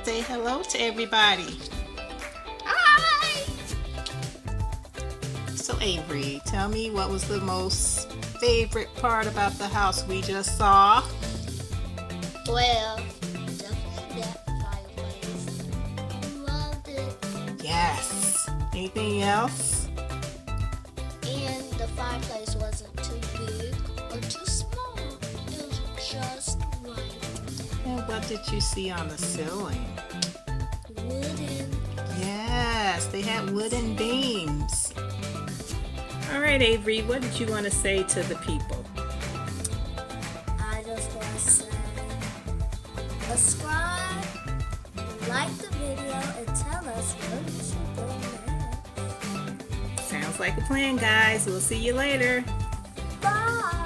Say hello to everybody. Hi! So Avery, tell me what was the most favorite part about the house we just saw? Well, definitely that fireplace. Loved it. Yes. Anything else? And the fireplace wasn't too big or too small. It was just right. And what did you see on the ceiling? Wooden. Yes, they had wooden beams. All right, Avery, what did you want to say to the people? I just want to say, subscribe, like the video, and tell us what you should do next. Sounds like a plan, guys. We'll see you later. Bye!